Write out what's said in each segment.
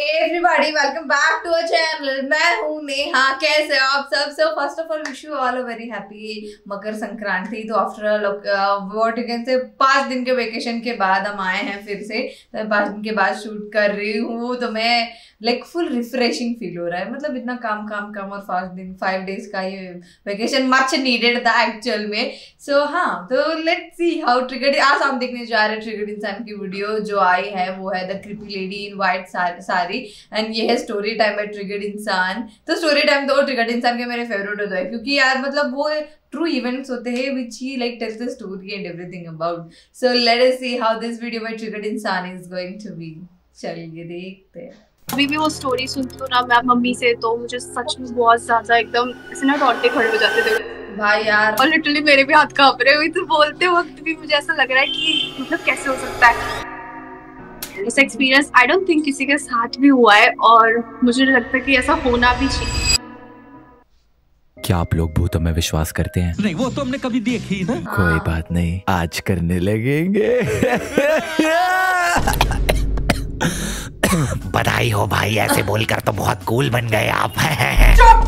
Everybody welcome back to our channel. मैं हूँ नेहा। कैसे हो आप सब? So first of all wish you all a very happy Makar Sankranti. तो after what you can say 5 दिन के वेकेशन के बाद हम आए हैं फिर से। तो मैं 5 दिन के बाद शूट कर रही हूँ, तो मैं लाइक फुल रिफ्रेशिंग फील हो रहा है। मतलब इतना काम और 5 डेज का ये वेकेशन मच नीडेड था एक्चुअल में। सो हाँ, तो लेट्स सी हाउ ट्रिगर्ड। आज हम देखने जा रहे हैं ट्रिगर्ड इंसान की वीडियो जो आई है, वो है the creepy lady in white sari and ये है स्टोरी टाइम बाय ट्रिगर्ड इंसान। तो स्टोरी टाइम तो ट्रिगर्ड इंसान के मेरे फेवरेट होता है, क्योंकि यार मतलब वो ट्रू इवेंट्स होते हैं which he like tells the story and everything about. So let us see how this video by Triggered Insaan is going to be. चलिए देखते हैं। अभी भी वो स्टोरी सुनती हूँ ना मैं मम्मी से, तो मुझे सच में बहुत ज्यादा एकदम ऐसे ना रोंगटे खड़े हो जाते थे भाई यार। और लिटरली मेरे भी हाथ कांप रहे हुए। तो बोलते वक्त भी मुझे ऐसा लग रहा है कि मतलब कैसे हो सकता है ऐसा एक्सपीरियंस। आई डोंट थिंक किसी के साथ भी हुआ है और मुझे लगता है कि ऐसा होना भी चाहिए। क्या आप लोग भूतों में विश्वास करते हैं? नहीं, वो तो हमने कभी देखी ना। कोई बात नहीं, आज करने लगेंगे। बधाई हो भाई, ऐसे बोलकर तो बहुत कूल बन गए आप।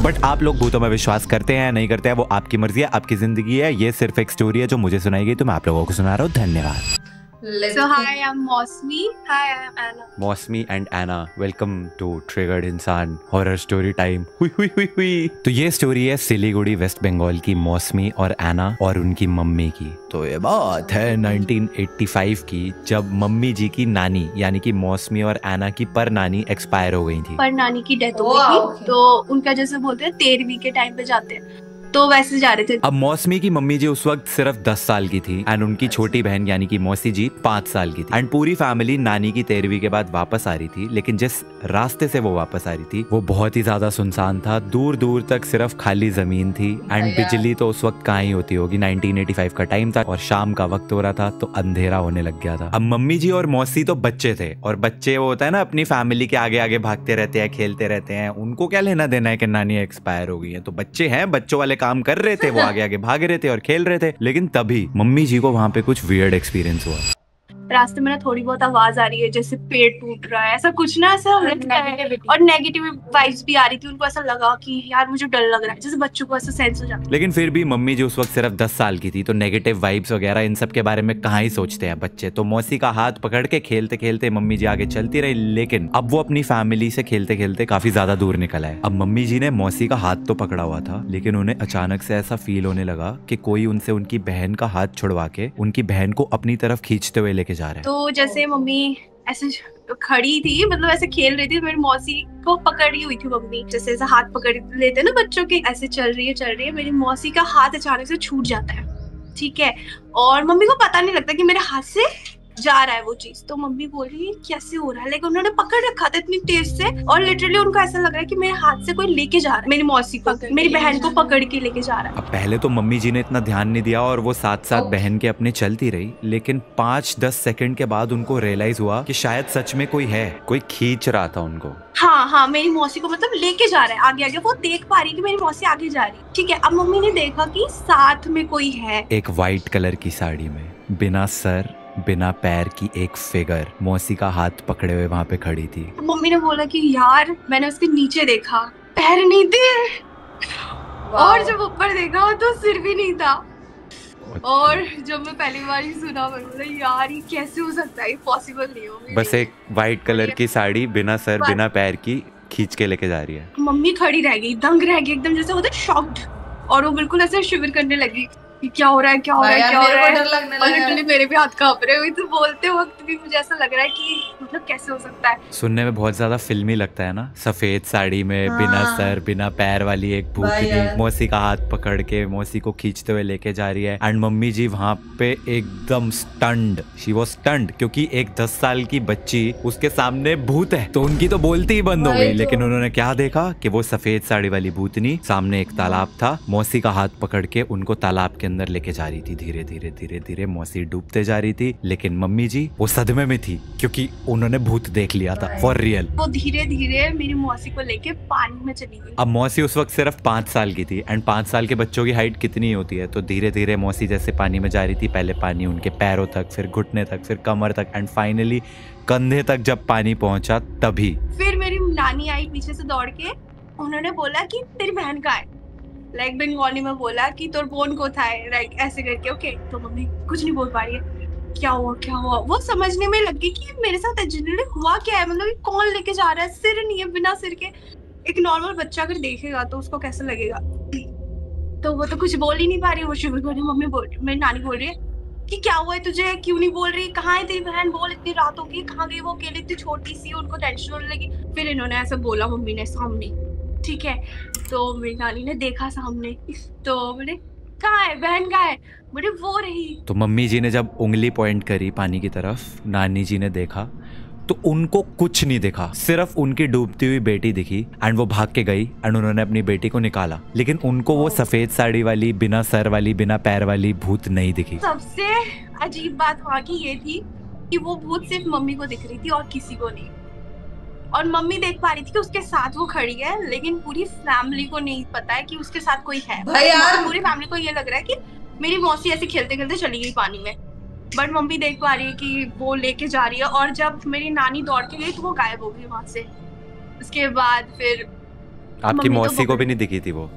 बट आप लोग भूतों में विश्वास करते हैं या नहीं करते हैं वो आपकी मर्जी है, आपकी जिंदगी है। ये सिर्फ एक स्टोरी है जो मुझे सुनाई गई, तो मैं आप लोगों को सुना रहा हूँ। धन्यवाद। So hi, I'm Mosmi. Hi, I'm Anna. Mausami and Anna, welcome to triggered Insaan horror story time. हुई हुई हुई हुई। तो ये स्टोरी है सिलीगुड़ी वेस्ट बंगाल की मौसमी और एना और उनकी मम्मी की। तो ये बात है 1985 की, जब मम्मी जी की नानी यानी कि मौसमी और एना की पर नानी एक्सपायर हो गई थी। पर नानी की डेथ हो गई थी, तो उनका जैसे बोलते हैं 13वीं के टाइम पे जाते हैं, तो वैसे जा रहे थे। अब मौसमी की मम्मी जी उस वक्त सिर्फ 10 साल की थी एंड उनकी छोटी बहन यानी कि मौसी जी 5 साल की थी। एंड पूरी फैमिली नानी की 13वीं के बाद वापस आ रही थी, लेकिन जिस रास्ते से वो वापस आ रही थी वो बहुत ही ज्यादा सुनसान था। दूर दूर तक सिर्फ खाली जमीन थी एंड बिजली तो उस वक्त कहाँ ही होती होगी। 1985 का टाइम था और शाम का वक्त हो रहा था, तो अंधेरा होने लग गया था। अब मम्मी जी और मौसी तो बच्चे थे, और बच्चे वो होता है ना अपनी फैमिली के आगे आगे भागते रहते हैं, खेलते रहते हैं। उनको क्या लेना देना है कि नानी एक्सपायर हो गई है। तो बच्चे हैं, बच्चों वाले काम कर रहे थे, वो आगे आगे भाग रहे थे और खेल रहे थे। लेकिन तभी मम्मी जी को वहां पे कुछ वियर्ड एक्सपीरियंस हुआ। रास्ते में ना थोड़ी बहुत आवाज आ रही है, जैसे पेड़ टूट रहा है, ऐसा कुछ ना, ऐसा लगता है। और नेगेटिव वाइब्स भी आ रही थी। उनको ऐसा लगा कि यार मुझे डर लग रहा है, जैसे बच्चों को ऐसा सेंस हो जाता है। लेकिन फिर भी मम्मी जी उस वक्त सिर्फ 10 साल की थी, तो नेगेटिव वाइब्स वगैरह इन सब के बारे में कहाँ ही सोचते हैं बच्चे। तो मौसी का हाथ पकड़ के खेलते खेलते मम्मी जी आगे चलती रही, लेकिन अब वो अपनी फैमिली से खेलते खेलते काफी ज्यादा दूर निकल आए। अब मम्मी जी ने मौसी का हाथ तो पकड़ा हुआ था, लेकिन उन्हें अचानक से ऐसा फील होने लगा कि कोई उनसे उनकी बहन का हाथ छुड़वा के उनकी बहन को अपनी तरफ खींचते हुए लेके जा रहा है। तो जैसे मम्मी ऐसे खड़ी थी, मतलब ऐसे खेल रही थी, मेरी मौसी को पकड़ी हुई थी मम्मी। जैसे ऐसे हाथ पकड़ लेते ना बच्चों के, ऐसे चल रही है। मेरी मौसी का हाथ अचानक से छूट जाता है, ठीक है। और मम्मी को पता नहीं लगता कि मेरे हाथ से जा रहा है वो चीज। तो मम्मी बोल रही है कैसे हो रहा है, लेकिन उन्होंने पकड़ रखा था इतनी तेज से, और लिटरली उनको ऐसा लग रहा है कि मेरे हाथ से कोई लेके जा रहा है, मेरी मौसी को, मेरी बहन को पकड़ के लेके जा रहा है। अब पहले तो मम्मी जी ने इतना ध्यान नहीं दिया और वो साथ साथ बहन के अपने चलती रही, लेकिन 5-10 सेकंड के बाद उनको रियलाइज हुआ कि शायद सच में कोई है, कोई खींच रहा था उनको। हाँ, मेरी मौसी को मतलब लेके जा रहा है आगे आगे। वो देख पा रही है कि मेरी मौसी आगे जा रही है, ठीक है। अब मम्मी ने देखा कि साथ में कोई है, एक व्हाइट कलर की साड़ी में, बिना सर बिना पैर की एक फिगर मौसी का हाथ पकड़े हुए वहां पे खड़ी थी। मम्मी ने बोला कि यार मैंने उसके नीचे देखा, पैर नहीं थे, और जब ऊपर देखा तो सिर भी नहीं था। और जब मैं पहली बार ही सुना, मैं बोला यार ये कैसे हो सकता है, पॉसिबल नहीं हो। बस एक व्हाइट कलर की साड़ी बिना सर बिना पैर की खींच के लेके जा रही है। मम्मी खड़ी रह गई, दंग रह गई एकदम, जैसे होता है शॉक्ड, और वो बिल्कुल ऐसे शिवर करने लगी कि क्या हो रहा है, क्या हो रहा है, क्या हो रहा है। और लिटरली मेरे भी हाथ कांप रहे हुए। तो बोलते वक्त भी मुझे ऐसा लग रहा है कि मतलब कैसे हो सकता है। सुनने में बहुत ज्यादा फिल्मी लगता है ना, सफेद साड़ी में बिना सर बिना पैर वाली एक भूतनी मौसी का हाथ पकड़ के मौसी को खींचते हुए लेके जा रही है। एंड मम्मी जी वहां पे एकदम स्टन्ड, शी वाज स्टन्ड, क्योंकि एक 10 साल की बच्ची उसके सामने भूत है, तो उनकी तो बोलती ही बंद हो गई। लेकिन उन्होंने क्या देखा कि वो सफेद साड़ी वाली भूतनी, सामने एक तालाब था, मौसी का हाथ पकड़ के उनको तालाब के अंदर लेके जा रही थी। धीरे धीरे धीरे धीरे मौसी डूबते जा रही थी, लेकिन मम्मी जी वो सदमे में थी क्योंकि उन्होंने भूत देख लिया था फॉर रियल। वो धीरे धीरे मेरी मौसी को लेके पानी में चली गई। अब मौसी उस वक्त सिर्फ 5 साल की थी एंड 5 साल के बच्चों की हाइट कितनी होती है, तो धीरे धीरे मौसी जैसे पानी में जा रही थी, पहले पानी उनके पैरों तक, फिर घुटने तक, फिर कमर तक, एंड फाइनली कंधे तक जब पानी पहुंचा तभी फिर मेरी नानी आई पीछे से दौड़ के, उन्होंने बोला कि तेरी बहन कहाँ है, लाइक बंगाली में बोला कि तोर बोन को था है, लाइक ऐसे करके। ओके, तो मम्मी कुछ नहीं बोल पा रही है, क्या हुआ। वो समझने में लगी कि मेरे साथ जनरली हुआ क्या है, मतलब कौन लेके जा रहा है, सिर नहीं है, बिना सिर के। एक नॉर्मल बच्चा अगर देखेगा तो उसको कैसा लगेगा। तो वो तो कुछ बोल ही नहीं पा रही, वो शुरू बोल रही, मम्मी बोल रही, मेरी नानी बोल रही है कि क्या हुआ है तुझे, क्यों नहीं बोल रही, कहाँ है तेरी बहन, बोल, इतनी रात हो गई, कहाँ गई वो, अकेली इतनी छोटी सी, उनको टेंशन होने लगी। फिर इन्होंने ऐसा बोला मम्मी ने सामने, ठीक है। तो मेरी नानी ने देखा सामने, तो बोले कहाँ है बहन, कहाँ है, बोले वो रही। तो मम्मी जी ने जब उंगली पॉइंट करी पानी की तरफ, नानी जी ने देखा तो उनको कुछ नहीं दिखा, सिर्फ उनकी डूबती हुई बेटी दिखी। एंड वो भाग के गई एंड उन्होंने अपनी बेटी को निकाला, लेकिन उनको वो सफेद साड़ी वाली, बिना सर वाली, बिना पैर वाली भूत नहीं दिखी। सबसे अजीब बात वहाँ की ये थी कि वो भूत सिर्फ मम्मी को दिख रही थी और किसी को नहीं। और मम्मी देख पा रही थी कि उसके साथ वो खड़ी है, लेकिन पूरी फैमिली को नहीं पता है कि उसके साथ कोई है। भाई यार, पूरी फैमिली को ये लग रहा है कि मेरी मौसी ऐसे खेलते खेलते चली गई पानी में, बट मम्मी देख पा रही है कि वो लेके जा रही है। और जब मेरी नानी दौड़ के गई तो वो गायब हो गई वहां से। उसके बाद फिर आपकी मौसी को भी नहीं दिखी थी वो?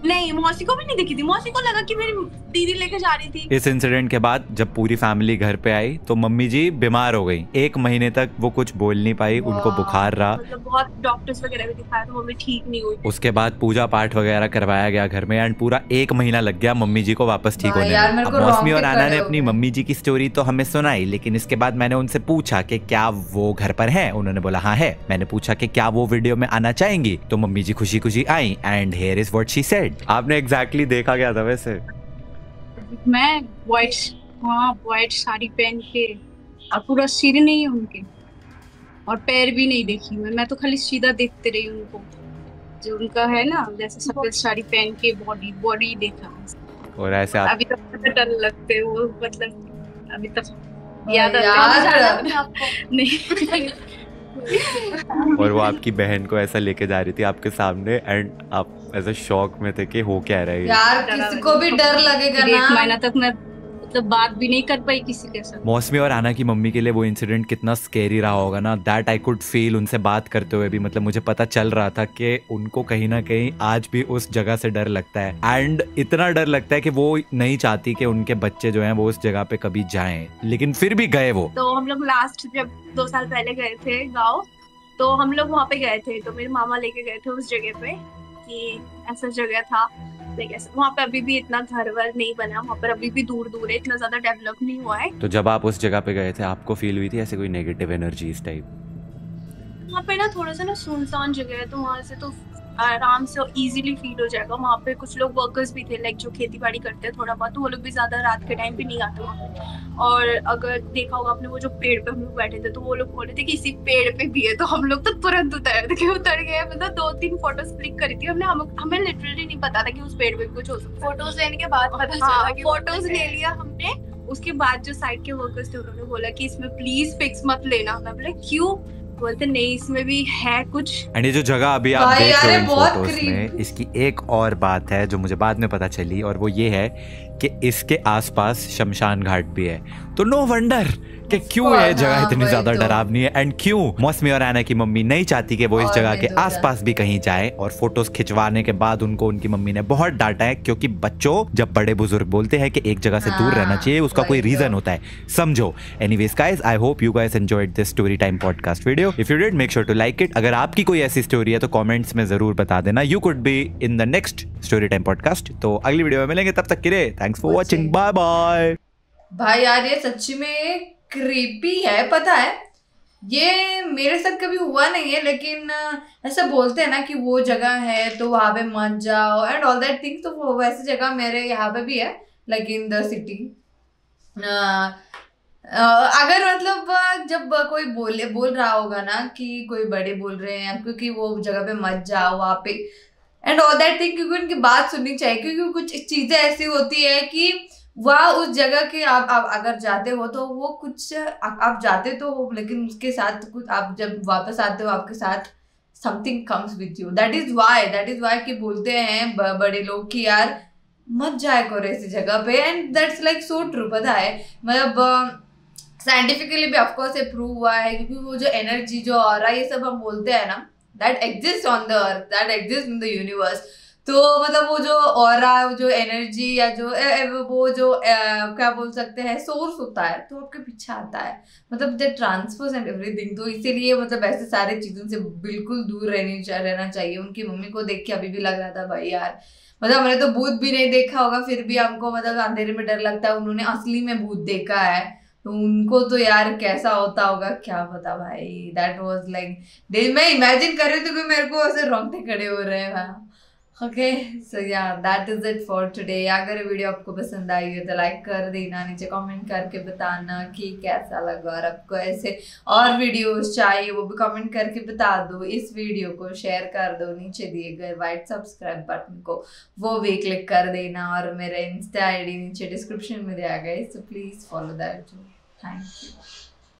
नहीं, मौसी को भी नहीं दिखी थी। मौसी को लगा कि मेरी दीदी लेके जा रही थी। इस इंसिडेंट के बाद जब पूरी फैमिली घर पे आई तो मम्मी जी बीमार हो गई। 1 महीने तक वो कुछ बोल नहीं पाई, उनको बुखार रहा, मतलब बहुत डॉक्टर्स वगैरह भी दिखाया तो मम्मी ठीक नहीं हुई। उसके बाद पूजा पाठ वगैरह करवाया गया घर में एंड पूरा 1 महीना लग गया मम्मी जी को वापस ठीक होने में। अब मौसमी और आना ने अपनी मम्मी जी की स्टोरी तो हमें सुनाई, लेकिन इसके बाद मैंने उनसे पूछा कि क्या वो घर पर हैं। उन्होंने बोला हाँ है। मैंने पूछा कि क्या वो वीडियो में आना चाहेंगी, तो मम्मी जी खुशी खुशी आई and here is what she said. आपने एग्जैक्टली देखा क्या था वैसे? मैं व्हाइट साड़ी पहन के, और पूरा सिर नहीं है उनके और पैर भी नहीं देखी मैं तो खाली सीधा देखते रही उनको, जो उनका है ना जैसे सफेद साड़ी पहन के बॉडी देखा। और ऐसे आप अभी तक तो डर लगते वो, मतलब अभी तक याद यार आपको नहीं। और वो आपकी बहन को ऐसा लेके जा रही थी आपके सामने एंड आप ऐसे शॉक में थे कि हो क्या रहा है यार, किसी को भी डर लगेगा ना। 1 महीना तक मैं मतलब बात भी नहीं कर पाई किसी के साथ। मौसमी और आना की मम्मी के लिए वो इंसिडेंट कितना स्केरी रहा होगा ना, दैट आई कुड फील। उनसे बात करते हुए भी मतलब मुझे पता चल रहा था कि उनको कहीं ना कहीं आज भी उस जगह से डर लगता है एंड इतना डर लगता है कि वो नहीं चाहती कि उनके बच्चे जो हैं वो उस जगह पे कभी जाएं, लेकिन फिर भी गए वो। तो हम लोग लास्ट जब 2 साल पहले गए थे गाँव, तो हम लोग वहाँ पे गए थे, तो मेरे मामा लेके गए थे उस जगह पे कि ऐसा जगह था। वहाँ पे अभी भी इतना घर वर नहीं बना, वहाँ पर अभी भी दूर दूर है, इतना ज्यादा डेवलप नहीं हुआ है। तो जब आप उस जगह पे गए थे आपको फील हुई थी ऐसे कोई नेगेटिव एनर्जी इस टाइप? वहाँ पे ना थोड़ा सा ना सुनसान जगह है, तो वहाँ से तो आराम से इजीली फील हो जाएगा। वहाँ पे कुछ लोग वर्कर्स भी थे, लाइक जो खेती बाड़ी करते हैं थोड़ा बहुत, तो वो लोग भी ज्यादा रात के टाइम पे नहीं आते वहाँ पे। और अगर देखा होगा आपने वो जो पेड़ पे हम लोग बैठे थे, तो वो लोग बोले थे कि इसी पेड़ पे भी है, तो हम लोग तो तुरंत उतर गए। मतलब 2-3 फोटोज क्लिक करी थी हमने, हमें लिटरली नहीं पता था कि उस पेड़ पे कुछ हो सकता है। फोटोज लेने के बाद पता चला कि फोटोज ले लिया हमने। उसके बाद जो साइड के वर्कर्स थे उन्होंने बोला कि इसमें प्लीज फिक्स मत लेना। मैं बोला क्यों? बोलते नहीं इसमें भी है कुछ। एंड ये जो जगह अभी आप देख रहे हो इन फोटोज में, इसकी एक और बात है जो मुझे बाद में पता चली, और वो ये है कि इसके आसपास शमशान घाट भी है। तो नो वंडर कि क्यों ये जगह इतनी ज्यादा डरावनी है एंड क्यों मौसमी और आना की मम्मी नहीं चाहती कि वो इस जगह के आसपास भी कहीं जाए। और फोटोज खिंचवाने के बाद उनको उनकी मम्मी ने बहुत डांटा है, क्योंकि बच्चों जब बड़े बुजुर्ग बोलते हैं कि एक जगह से दूर रहना चाहिए, उसका कोई रीजन होता है, समझो। Anyways guys, I hope you guys enjoyed this story time podcast video. If you did, make sure to like it. अगर आपकी कोई ऐसी स्टोरी है तो कमेंट्स में जरूर बता देना। You could be in the next story time podcast. तो अगली वीडियो में मिलेंगे, तब तक के लिए thanks for watching, bye bye. भाई यार ये सच्ची में क्रीपी है, पता है ये मेरे साथ कभी हुआ नहीं है, लेकिन ऐसा बोलते हैं ना कि वो जगह है तो वहां पे मत जाओ एंड ऑल दैट थिंग्स। तो वैसी जगह मेरे यहाँ पे भी है, लाइक इन द सिटी। अगर मतलब जब कोई बोल रहा होगा ना कि कोई बड़े बोल रहे हैं क्योंकि वो जगह पे मत जाओ वहाँ पे एंड ऑल दैट थिंग, क्योंकि उनकी बात सुननी चाहिए। क्योंकि कुछ चीजें ऐसी होती है कि वह उस जगह के आप अगर जाते हो तो वो कुछ आप जाते तो हो, लेकिन उसके साथ कुछ आप जब वापस आते हो आपके साथ something comes with you. That is why कि बोलते हैं बड़े लोग कि यार मत जाए करो ऐसी जगह पे, and that's like so true. पता है मतलब साइंटिफिकली भी ऑफकोर्स ये प्रूव हुआ है, क्योंकि वो जो एनर्जी, जो ऑरा, ये सब हम बोलते हैं ना, that exist on the earth, that exist in the universe. तो मतलब वो जो ऑरा, जो एनर्जी या जो वो जो क्या बोल सकते हैं सोर्स होता है, तो आपके पीछे आता है, मतलब द ट्रांसफर्स एंड एवरीथिंग। तो इसीलिए मतलब ऐसे सारे चीज़ों से बिल्कुल दूर रहना चाहिए। उनकी मम्मी को देख के अभी भी लग रहा था भाई यार, मतलब हमने तो भूत भी नहीं देखा होगा, फिर भी हमको मतलब अंधेरे में डर लगता है, उन्होंने असली में भूत देखा है, तो उनको तो यार कैसा होता होगा क्या पता भाई। दैट वाज लाइक, मैं इमेजिन कर रही थी कि मेरे को ऐसे रोंगटे खड़े हो रहे हैं। ओके, सो या that is it for today. अगर वीडियो आपको पसंद आई है तो लाइक कर देना, नीचे कमेंट करके बताना कि कैसा लगा, और आपको ऐसे और वीडियोस चाहिए वो भी कमेंट करके बता दो। इस वीडियो को शेयर कर दो, नीचे दिए गए वाइट सब्सक्राइब बटन को वो भी क्लिक कर देना, और मेरा इंस्टा आईडी नीचे डिस्क्रिप्शन में दिया गया है, so please follow that. Thank you.